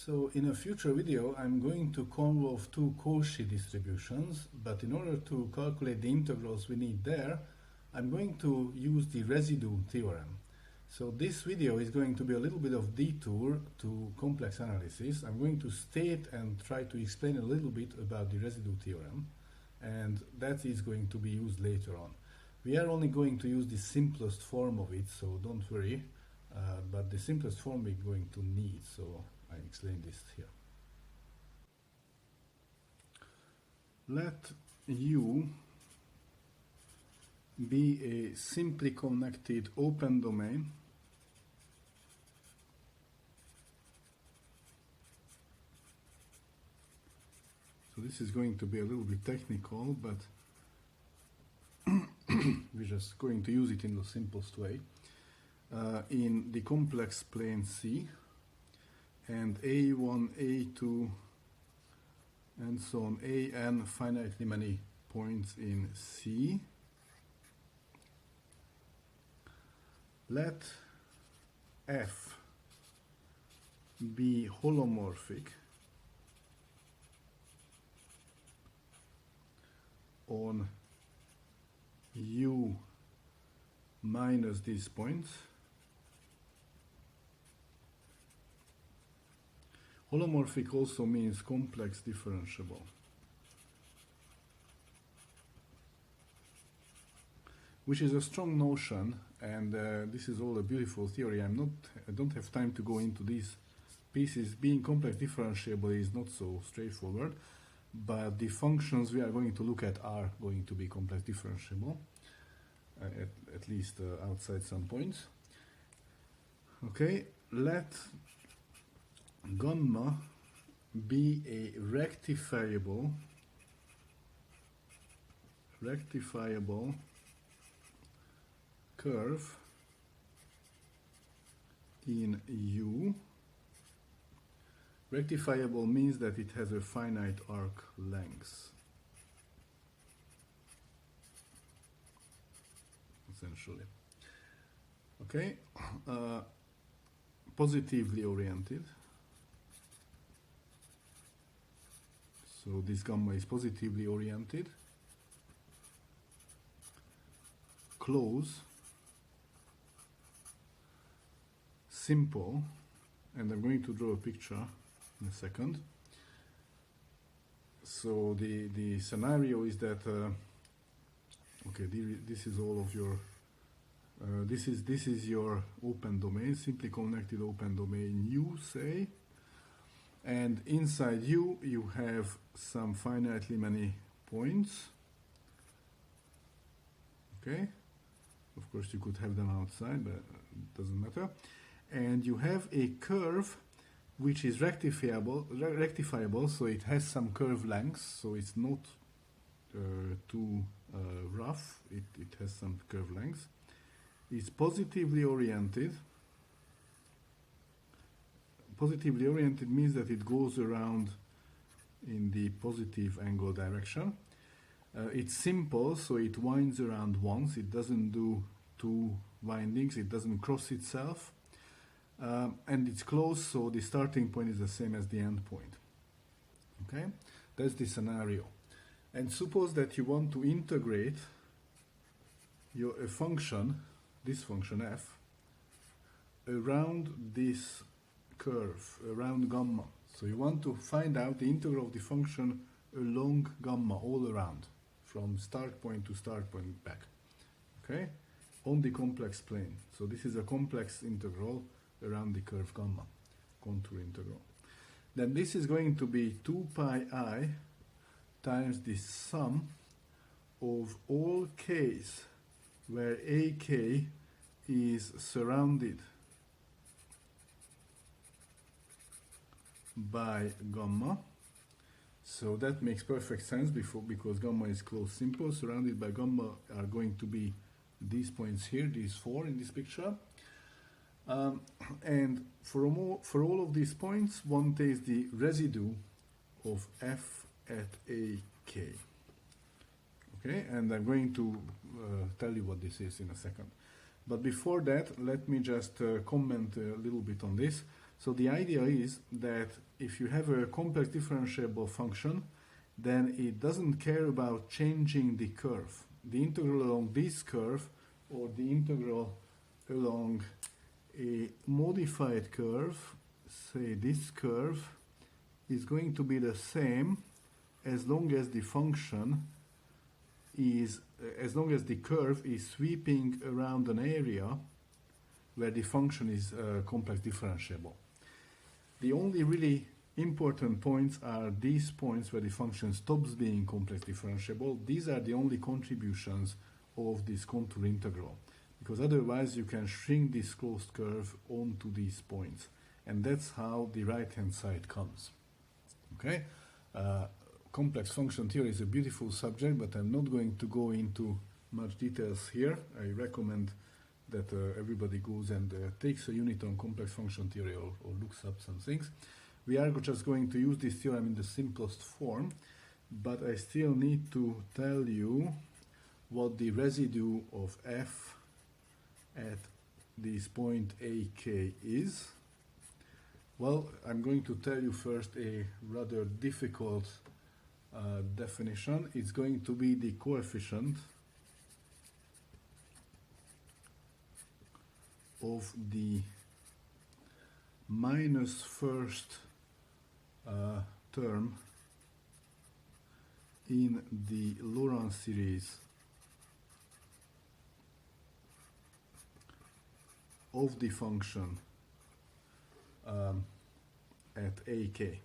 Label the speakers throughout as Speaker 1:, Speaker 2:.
Speaker 1: So in a future video I'm going to convolve two Cauchy distributions, but in order to calculate the integrals we need there, I'm going to use the residue theorem. So this video is going to be a little bit of detour to complex analysis. I'm going to state and try to explain a little bit about the residue theorem, and that is going to be used later on. We are only going to use the simplest form of it, so don't worry, but the simplest form we're going to need, so I explain this here. Let U be a simply connected open domain so this is going to be a little bit technical, but we're just going to use it in the simplest way, in the complex plane C, and A1, A2, and so on, AN finitely many points in C. Let F be holomorphic on U minus these points. Holomorphic also means complex differentiable. Which is a strong notion, and this is all a beautiful theory. I don't have time to go into these pieces. Being complex differentiable is not so straightforward, but the functions we are going to look at are going to be complex differentiable, at least outside some points. Okay, let gamma be a rectifiable curve in U. Rectifiable means that it has a finite arc length, essentially. Okay, positively oriented. So this gamma is positively oriented. Close. Simple, and I'm going to draw a picture in a second. So the scenario is that okay, this is all of your this is your open domain, simply connected open domain U, say, and inside U you have some finitely many points. Okay, of course you could have them outside, but it doesn't matter. And you have a curve which is rectifiable, so it has some curve length, so it's not too rough, it has some curve length. It's positively oriented. Positively oriented means that it goes around in the positive angle direction. It's simple, so it winds around once, it doesn't do two windings, it doesn't cross itself. And it's close, so the starting point is the same as the end point. Okay, that's the scenario. And suppose that you want to integrate a function, this function f, around this curve, around gamma. So you want to find out the integral of the function along gamma, all around, from start point to start point back. Okay, on the complex plane. So this is a complex integral around the curve gamma, contour integral. Then this is going to be 2 pi I times the sum of all k's where ak is surrounded by gamma. So that makes perfect sense because gamma is closed simple. Surrounded by gamma are going to be these points here, these four in this picture. And for all of these points, one takes the residue of f at ak. Okay, and I'm going to tell you what this is in a second. But before that, let me just comment a little bit on this. So the idea is that if you have a complex differentiable function, then it doesn't care about changing the curve. The integral along this curve or the integral along a modified curve, say this curve, is going to be the same as long as the function is, as long as the curve is sweeping around an area where the function is complex differentiable. The only really important points are these points where the function stops being complex differentiable. These are the only contributions of this contour integral, because otherwise you can shrink this closed curve onto these points, and that's how the right hand side comes. Okay, complex function theory is a beautiful subject, but I'm not going to go into much details here. I recommend that everybody goes and takes a unit on complex function theory or looks up some things. We are just going to use this theorem in the simplest form, but I still need to tell you what the residue of f at this point ak is. Well, I'm going to tell you first a rather difficult definition. It's going to be the coefficient of the minus first term in the Laurent series of the function at ak.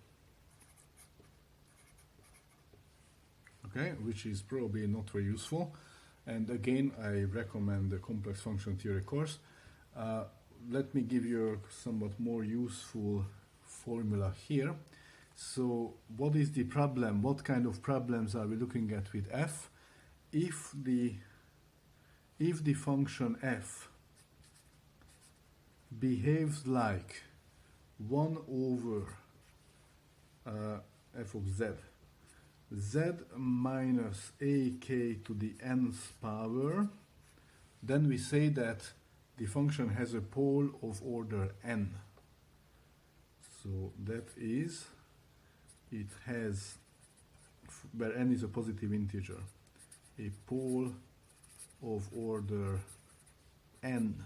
Speaker 1: Okay, which is probably not very useful. And again, I recommend the complex function theory course. Let me give you a somewhat more useful formula here. So what is the problem? What kind of problems are we looking at with f? If the function f behaves like 1 over f of z minus ak to the nth power, then we say that the function has a pole of order n. So that is, it has, where n is a positive integer, a pole of order n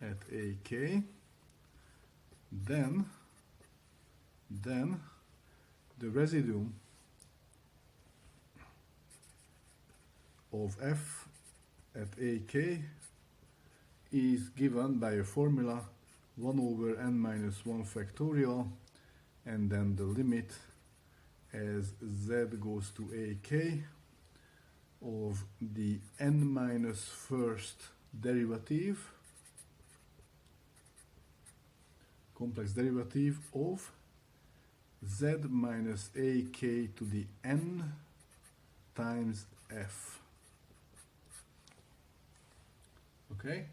Speaker 1: at ak, then the residue of f at ak is given by a formula 1 over n minus 1 factorial, and then the limit as z goes to ak of the n minus first derivative, complex derivative of z minus ak to the n times f. Okay?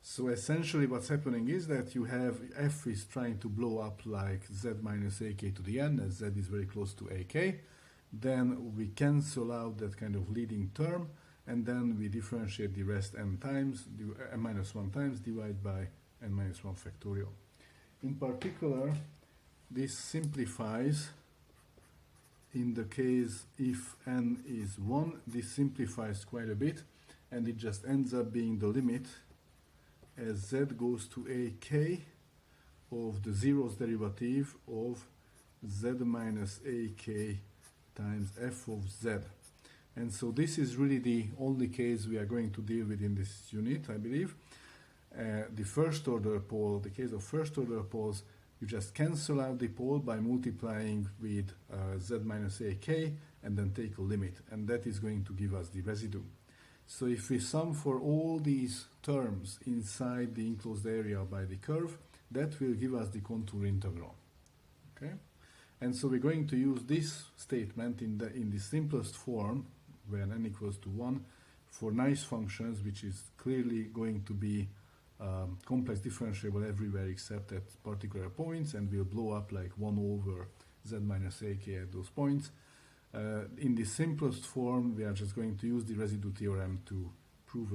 Speaker 1: So essentially what's happening is that you have f is trying to blow up like z minus ak to the n, as z is very close to ak. Then we cancel out that kind of leading term, and then we differentiate the rest n times, n minus 1 times, divide by n minus 1 factorial. In particular, this simplifies in the case if n is 1, this simplifies quite a bit, and it just ends up being the limit as z goes to ak of the zeros derivative of z minus ak times f of z. And so this is really the only case we are going to deal with in this unit, I believe. The first order pole, the case of first order poles, you just cancel out the pole by multiplying with z minus ak and then take a limit, and that is going to give us the residue. So if we sum for all these terms inside the enclosed area by the curve, that will give us the contour integral. Okay? And so we're going to use this statement in the simplest form, when n equals to 1, for nice functions, which is clearly going to be complex differentiable everywhere except at particular points, and will blow up like 1 over z minus ak at those points. In the simplest form, we are just going to use the residue theorem to prove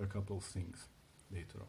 Speaker 1: a couple of things later on.